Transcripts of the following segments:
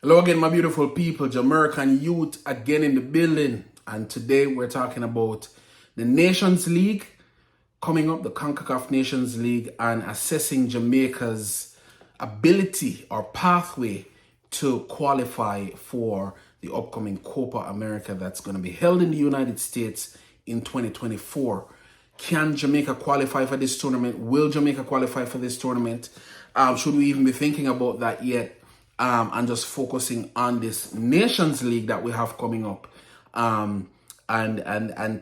Hello again, my beautiful people. Jamaican youth again in the building. And today we're talking about the Nations League coming up, the Concacaf Nations League, and assessing Jamaica's ability or pathway to qualify for the upcoming Copa America that's going to be held in the United States in 2024. Can Jamaica qualify for this tournament? Will Jamaica qualify for this tournament? Should we even be thinking about that yet? And just focusing on this Nations League that we have coming up, and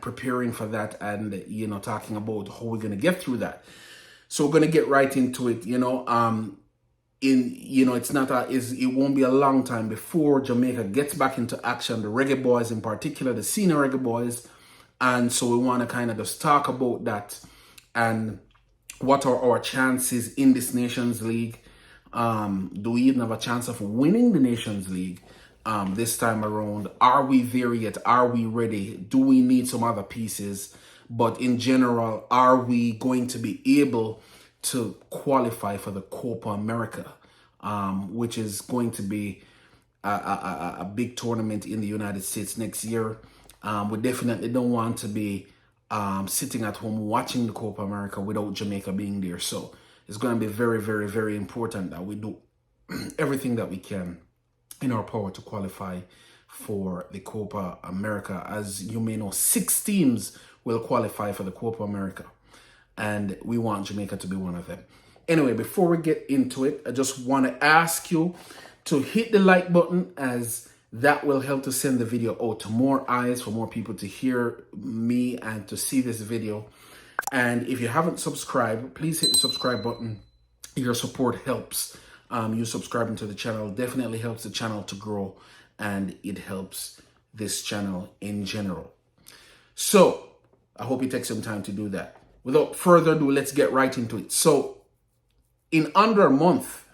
preparing for that, and talking about how we're gonna get through that. So we're gonna get right into it. It won't be a long time before Jamaica gets back into action. The Reggae Boyz, in particular, the senior Reggae Boyz, and so we want to kind of just talk about that and what are our chances in this Nations League. Do we even have a chance of winning the Nations League this time around? Are we there yet? Are we ready? Do we need some other pieces? But in general, are we going to be able to qualify for the Copa America, which is going to be a big tournament in the United States next year? We definitely don't want to be sitting at home watching the Copa America without Jamaica being there. So it's going to be very, very, very important that we do everything that we can in our power to qualify for the Copa America. As you may know, 6 teams will qualify for the Copa America, and we want Jamaica to be one of them. Anyway, before we get into it, I just want to ask you to hit the like button, as that will help to send the video out to more eyes, for more people to hear me and to see this video. And if you haven't subscribed, please hit the subscribe button. Your support helps. You subscribing to the channel definitely helps the channel to grow, and it helps this channel in general. So I hope you take some time to do that. Without further ado, let's get right into it. So in under a month,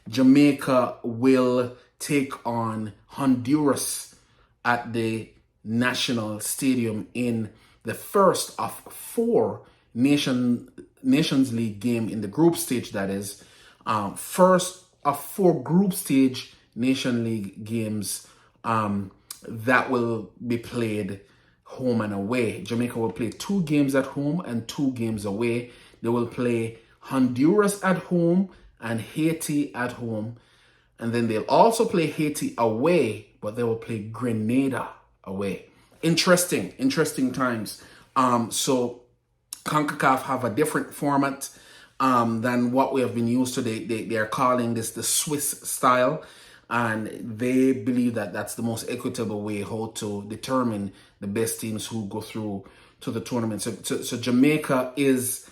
Jamaica will take on Honduras at the National Stadium in the first of 4 Nations League game in the group stage. That is, first of 4 group stage Nation League games that will be played home and away. Jamaica will play 2 games at home and 2 games away. They will play Honduras at home and Haiti at home. And then they'll also play Haiti away, but they will play Grenada away. Interesting times. So Concacaf have a different format than what we have been used to. They are calling this the Swiss style, and they believe that that's the most equitable way how to determine the best teams who go through to the tournament. So Jamaica is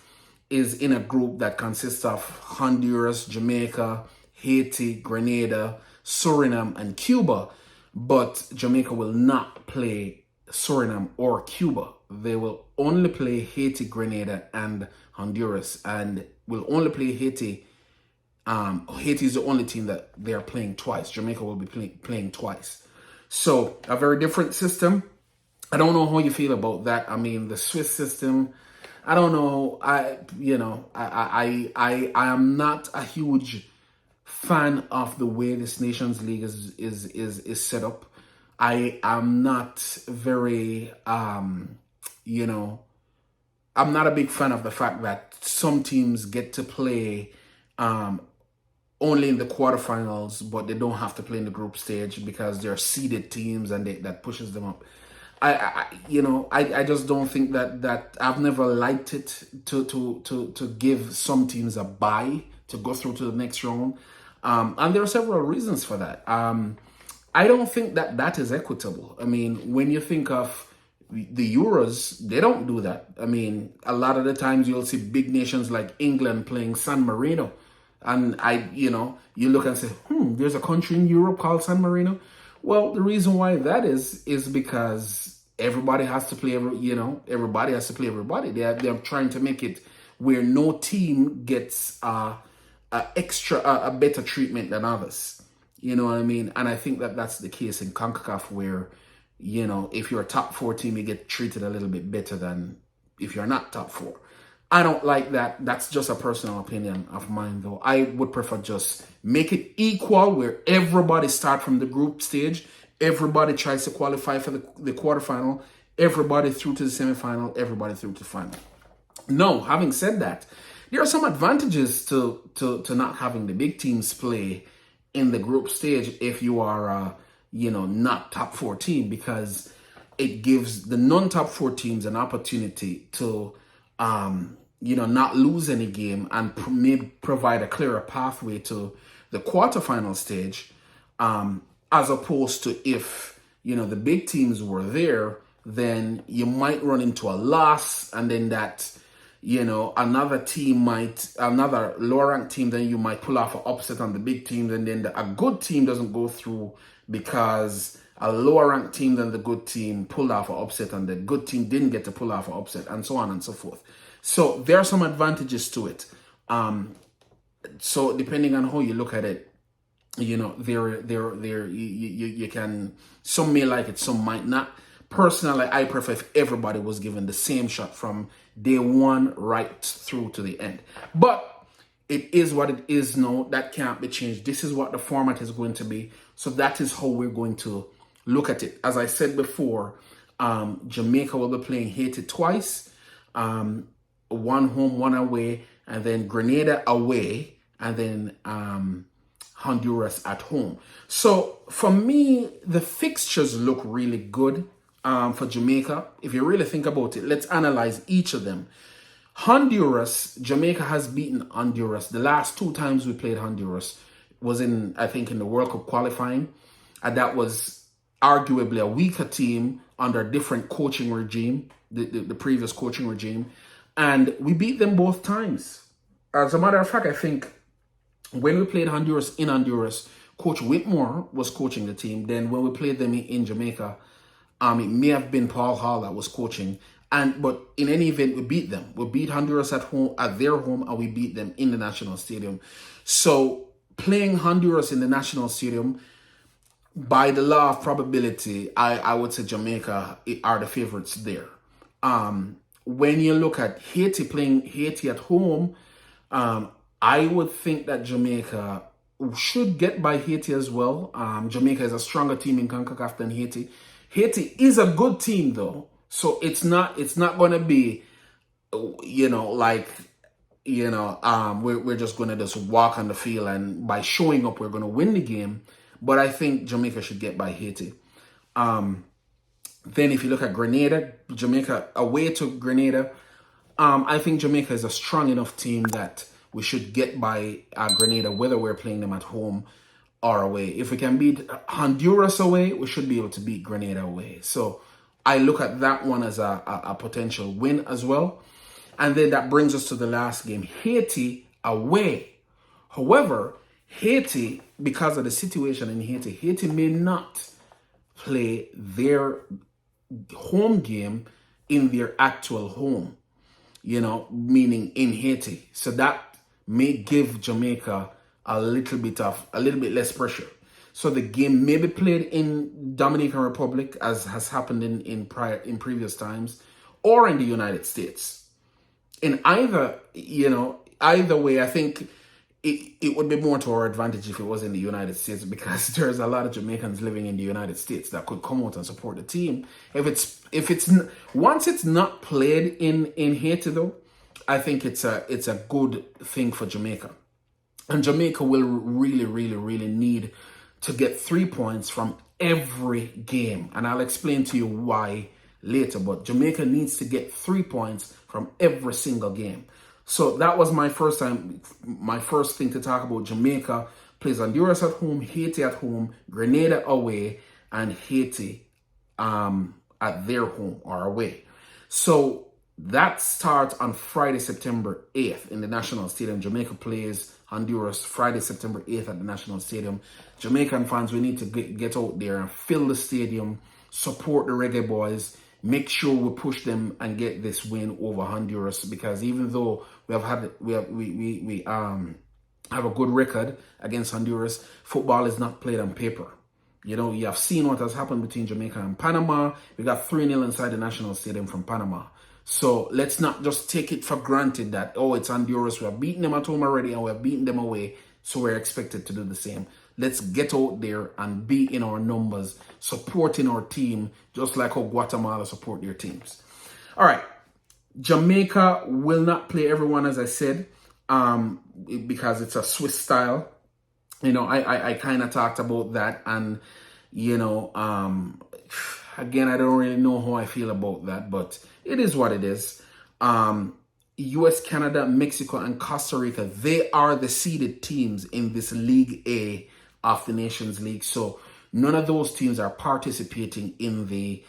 in a group that consists of Honduras, Jamaica, Haiti, Grenada, Suriname, and Cuba. But Jamaica will not play Suriname or Cuba. They will only play Haiti, Grenada, and Honduras, and will only play Haiti. Haiti is the only team that they are playing twice. Jamaica will be playing twice. So a very different system. I don't know how you feel about that. I mean, the Swiss system, I don't know. I am not a huge fan of the way this Nations League is set up. I am not very, I'm not a big fan of the fact that some teams get to play only in the quarterfinals, but they don't have to play in the group stage because they're seeded teams, and that pushes them up. I just don't think that I've never liked it to give some teams a bye to go through to the next round. And there are several reasons for that. I don't think that is equitable. I mean, when you think of the Euros, they don't do that. I mean, a lot of the times you'll see big nations like England playing San Marino. And you look and say, there's a country in Europe called San Marino. Well, the reason why that is because everybody has to play everybody has to play everybody. They're trying to make it where no team gets a better treatment than others. You know what I mean? And I think that's the case in CONCACAF, where, if you're a top 4 team, you get treated a little bit better than if you're not top 4. I don't like that. That's just a personal opinion of mine, though. I would prefer just make it equal, where everybody start from the group stage, everybody tries to qualify for the quarterfinal, everybody through to the semifinal, everybody through to the final. No, having said that, there are some advantages to not having the big teams play in the group stage if you are, not top 4 team, because it gives the non-top 4 teams an opportunity to, not lose any game and maybe provide a clearer pathway to the quarterfinal stage, as opposed to if, the big teams were there, then you might run into a loss, and then that, another lower ranked team, then you might pull off an upset on the big team, and then a good team doesn't go through because a lower ranked team than the good team pulled off an upset, and the good team didn't get to pull off an upset, and so on and so forth. So there are some advantages to it. So depending on how you look at it, you can, some may like it, some might not. Personally, I prefer if everybody was given the same shot from day one right through to the end. But it is what it is now. That can't be changed. This is what the format is going to be. So that is how we're going to look at it. As I said before, Jamaica will be playing Haiti twice. One home, one away, and then Grenada away, and then Honduras at home. So for me, the fixtures look really good. For Jamaica, if you really think about it, let's analyze each of them. Jamaica has beaten Honduras. The last 2 times we played Honduras was in the World Cup qualifying. And that was arguably a weaker team under a different coaching regime, the previous coaching regime. And we beat them both times. As a matter of fact, I think when we played Honduras in Honduras, Coach Whitmore was coaching the team. Then when we played them in Jamaica, it may have been Paul Hall that was coaching, but in any event, we beat them. We beat Honduras at their home, and we beat them in the national stadium. So playing Honduras in the national stadium, by the law of probability, I would say Jamaica are the favorites there. When you look at Haiti playing Haiti at home, I would think that Jamaica should get by Haiti as well. Jamaica is a stronger team in Concacaf than Haiti. Haiti is a good team, though, so it's not going to be, we're just going to just walk on the field and by showing up we're going to win the game. But I think Jamaica should get by Haiti. Then if you look at Grenada, Jamaica away to Grenada, I think Jamaica is a strong enough team that we should get by Grenada, whether we're playing them at home or away. If we can beat Honduras away, we should be able to beat Grenada away. So I look at that one as a potential win as well. And then that brings us to the last game, Haiti away. However, Haiti, because of the situation in Haiti may not play their home game in their actual home, meaning in Haiti. So that may give Jamaica a little bit less pressure. So the game may be played in Dominican Republic, as has happened in previous times, or in the United States. In either way, I think it would be more to our advantage if it was in the United States, because there's a lot of Jamaicans living in the United States that could come out and support the team. Once it's not played in Haiti, though, I think it's a good thing for Jamaica. And Jamaica will really, really, really need to get 3 points from every game. And I'll explain to you why later. But Jamaica needs to get 3 points from every single game. So that was my first thing to talk about. Jamaica plays Honduras at home, Haiti at home, Grenada away, and Haiti at their home or away. So that starts on Friday, September 8th in the National Stadium. Jamaica plays Honduras Friday, September 8th at the National Stadium. Jamaican fans, we need to get out there and fill the stadium, support the Reggae Boyz, make sure we push them and get this win over Honduras, because even though we have a good record against Honduras, football is not played on paper. You have seen what has happened between Jamaica and Panama. We got 3-0 inside the National Stadium from Panama. So let's not just take it for granted that, oh, it's Honduras. We have beaten them at home already and we have beaten them away. So we're expected to do the same. Let's get out there and be in our numbers, supporting our team, just like how Guatemala support their teams. All right. Jamaica will not play everyone, as I said, because it's a Swiss style. I kind of talked about that. And, again, I don't really know how I feel about that, but it is what it is. US, Canada, Mexico, and Costa Rica, they are the seeded teams in this League A of the Nations League. So none of those teams are participating in the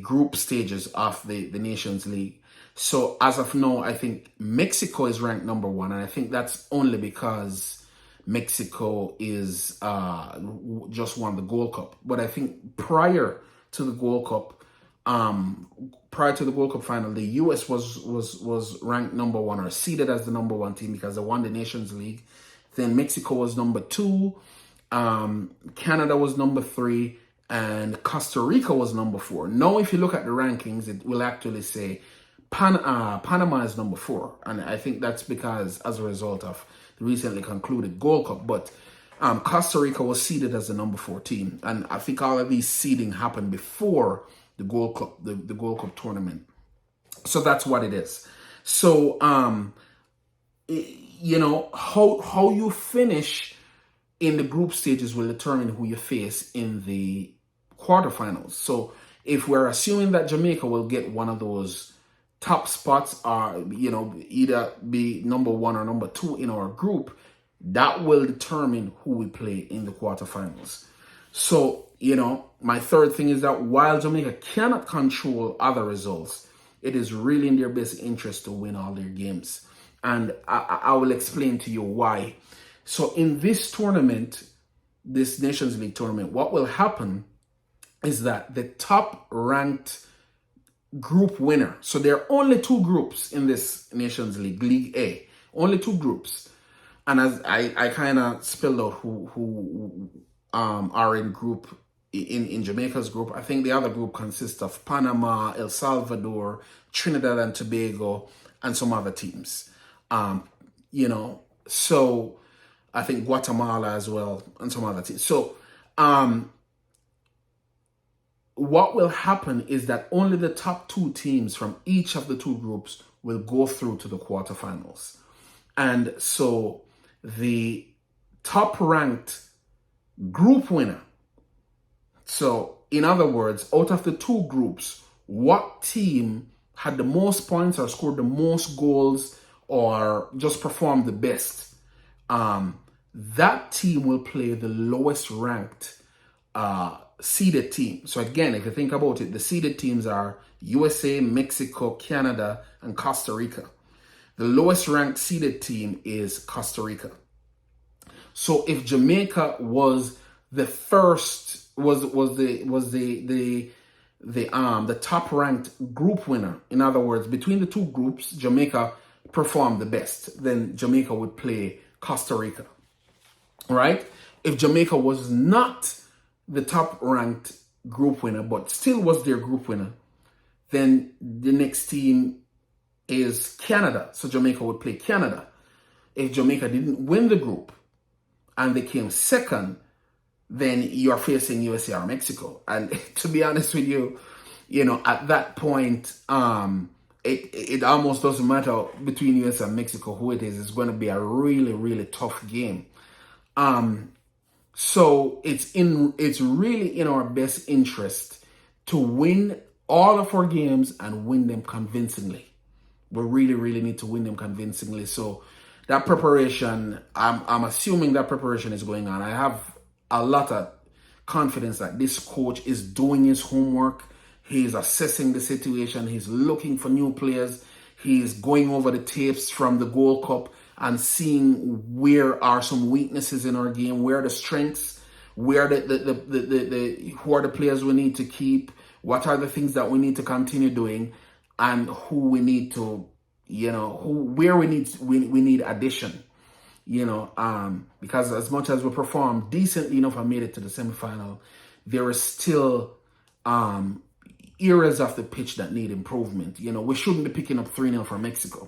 group stages of the Nations League. So as of now, I think Mexico is ranked number 1, and I think that's only because Mexico is just won the Gold Cup. But I think prior to the Gold Cup final, the US was ranked number 1 or seeded as the number 1 team because they won the Nations League. Then Mexico was number 2, Canada was number 3, and Costa Rica was number 4. Now, if you look at the rankings, it will actually say Panama is number 4, and I think that's because as a result of the recently concluded Gold Cup. But Costa Rica was seeded as the number 4 team, and I think all of these seeding happened before the Gold Cup, the Gold Cup tournament. So that's what it is. So how you finish in the group stages will determine who you face in the quarterfinals. So if we're assuming that Jamaica will get one of those top spots, or either be number 1 or number 2 in our group, that will determine who we play in the quarterfinals. So my third thing is that while Jamaica cannot control other results, it is really in their best interest to win all their games, and I will explain to you why. So in this tournament, this Nations League tournament, what will happen is that the top ranked group winner, so there are only 2 groups in this Nations League, League A, only 2 groups. And as I kind of spelled out who are in group, in Jamaica's group, I think the other group consists of Panama, El Salvador, Trinidad and Tobago, and some other teams. So I think Guatemala as well, and some other teams. So what will happen is that only the top 2 teams from each of the 2 groups will go through to the quarterfinals. And so the top ranked group winner, so in other words, out of the 2 groups, what team had the most points or scored the most goals or just performed the best, that team will play the lowest ranked seeded team. So again, if you think about it, the seeded teams are USA, Mexico, Canada, and Costa Rica. The lowest ranked seeded team is Costa Rica. So if Jamaica was the first, was the top ranked group winner, in other words, between the 2 groups, Jamaica performed the best, then Jamaica would play Costa Rica, right? If Jamaica was not the top ranked group winner, but still was their group winner, then the next team is Canada. So Jamaica would play Canada. If Jamaica didn't win the group and they came second, then you're facing USA or Mexico. And to be honest with you, at that point, it almost doesn't matter between US and Mexico who it is. It's going to be a really, really tough game. So it's really in our best interest to win all of our games and win them convincingly. We really, really need to win them convincingly. So that preparation, I'm assuming that preparation is going on. I have a lot of confidence that this coach is doing his homework. He's assessing the situation. He's looking for new players. He's going over the tapes from the Gold Cup and seeing where are some weaknesses in our game, where are the strengths, where who are the players we need to keep, what are the things that we need to continue doing, and who we need to, where we need addition, because as much as we performed decently enough and made it to the semifinal, there is still, areas of the pitch that need improvement. We shouldn't be picking up 3-0 from Mexico,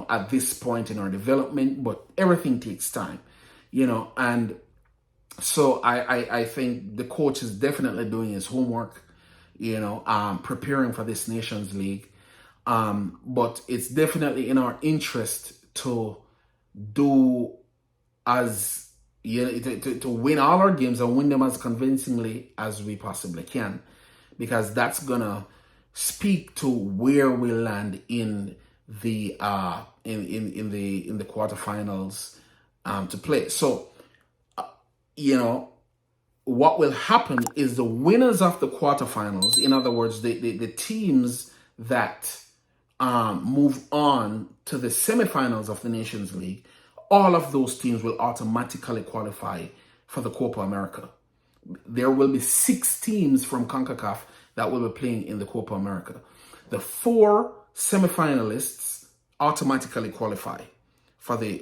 at this point in our development, but everything takes time, and so I think the coach is definitely doing his homework, preparing for this Nations League. But it's definitely in our interest to do as to win all our games and win them as convincingly as we possibly can, because that's gonna speak to where we land in the in the quarterfinals to play. So what will happen is the winners of the quarterfinals, in other words, the teams that move on to the semifinals of the Nations League, all of those teams will automatically qualify for the Copa America. There will be 6 teams from Concacaf that will be playing in the Copa America. The 4 semifinalists automatically qualify for the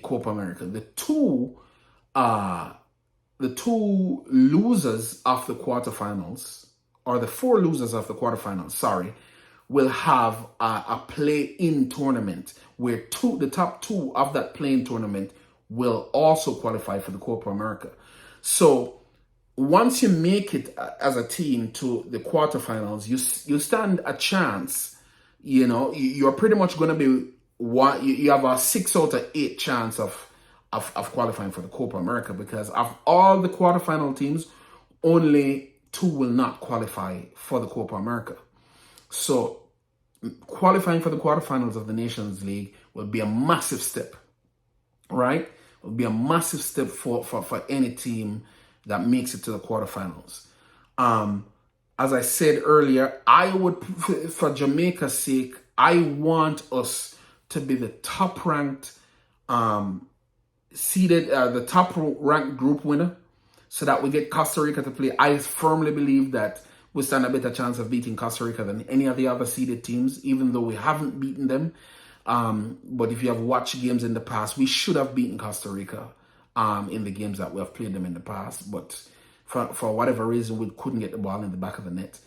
Copa America. The two losers of the quarterfinals, or the 4 losers of the quarterfinals, will have a play-in tournament where the top 2 of that play-in tournament will also qualify for the Copa America. So once you make it as a team to the quarterfinals, you stand a chance. You're pretty much going to be you have a 6 out of 8 chance of qualifying for the Copa America, because of all the quarterfinal teams, only 2 will not qualify for the Copa America. So qualifying for the quarterfinals of the Nations League will be a massive step, right? It will be a massive step for any team that makes it to the quarterfinals. As I said earlier, I would, for Jamaica's sake, I want us to be the top-ranked seeded, the top-ranked group winner, so that we get Costa Rica to play. I firmly believe that we stand a better chance of beating Costa Rica than any of the other seeded teams, even though we haven't beaten them. But if you have watched games in the past, we should have beaten Costa Rica in the games that we have played them in the past. But for whatever reason, we couldn't get the ball in the back of the net.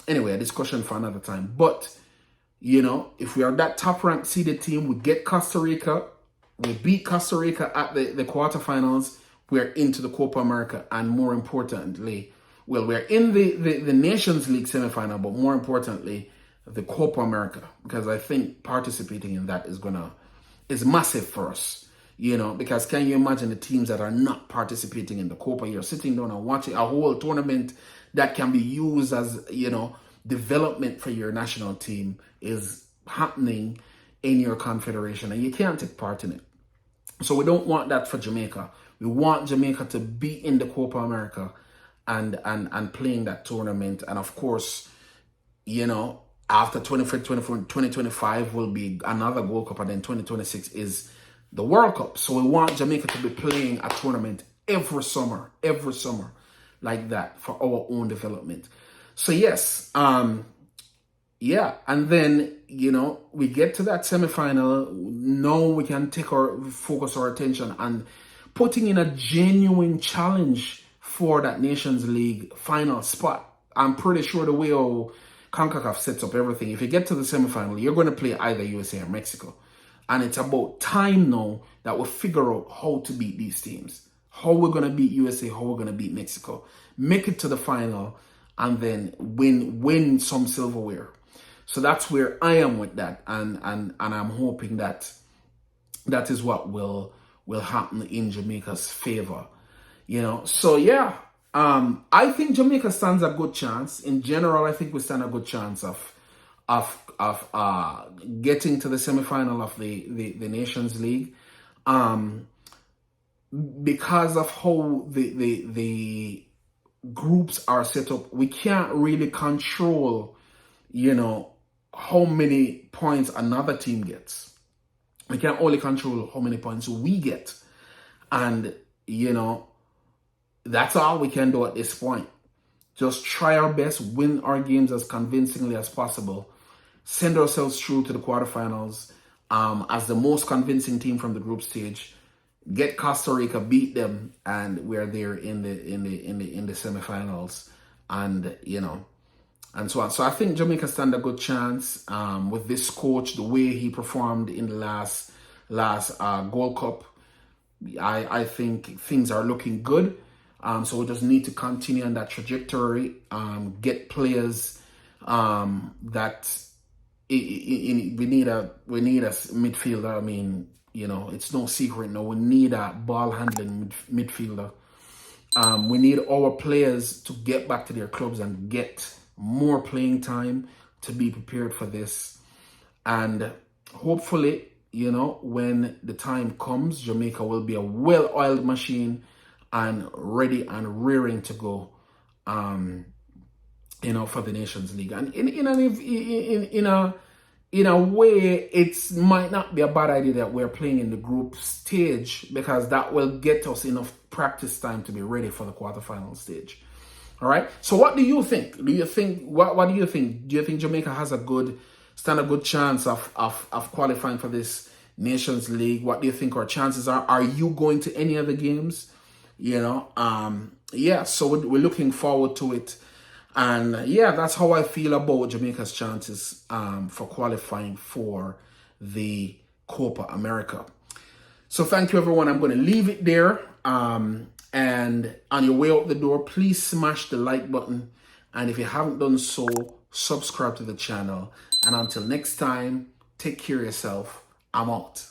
Anyway, a discussion for another time. But, if we are that top-ranked seeded team, we get Costa Rica, we beat Costa Rica at the quarterfinals, we're into the Copa America, and more importantly, we're in the Nations League semifinal, but more importantly, the Copa America, because I think participating in that is massive for us, because can you imagine the teams that are not participating in the Copa? You're sitting down and watching a whole tournament that can be used as, development for your national team is happening in your confederation, and you can't take part in it. So we don't want that for Jamaica. We want Jamaica to be in the Copa America and playing that tournament. And of course, after 2025 will be another Gold Cup, and then 2026 is the World Cup. So we want Jamaica to be playing a tournament every summer like that for our own development. So yes, yeah, and then, we get to that semifinal. Now we can focus our attention on putting in a genuine challenge for that Nations League final spot. I'm pretty sure the way Concacaf sets up everything, if you get to the semifinal, you're going to play either USA or Mexico. And it's about time now that we figure out how to beat these teams. How we're going to beat USA, how we're going to beat Mexico. Make it to the final, and then win some silverware. So that's where I am with that, and I'm hoping that is what will happen in Jamaica's favor. So yeah, I think Jamaica stands a good chance. In general, I think we stand a good chance of getting to the semifinal of the Nations League, because of how the groups are set up. We can't really control, how many points another team gets. We can only control how many points we get. And, that's all we can do at this point. Just try our best, win our games as convincingly as possible, send ourselves through to the quarterfinals as the most convincing team from the group stage, get Costa Rica, beat them, and we're there in the semifinals. and and so on. So I think Jamaica stand a good chance with this coach, the way he performed in the last Gold Cup. I think things are looking good. So we just need to continue on that trajectory, get players that we need a midfielder. I mean, it's no secret now. We need a ball handling midfielder. We need our players to get back to their clubs and get more playing time to be prepared for this. And hopefully, when the time comes, Jamaica will be a well-oiled machine and ready and rearing to go, for the Nations League. And in a way, it might not be a bad idea that we're playing in the group stage, because that will get us enough practice time to be ready for the quarterfinal stage. All right. So what do you think? What do you think? Do you think Jamaica has a good chance of qualifying for this Nations League? What do you think our chances are? Are you going to any other games? So we're looking forward to it. And that's how I feel about Jamaica's chances for qualifying for the Copa America. So thank you, everyone. I'm going to leave it there. And on your way out the door, please smash the like button. And if you haven't done so, subscribe to the channel. And until next time, take care of yourself. I'm out.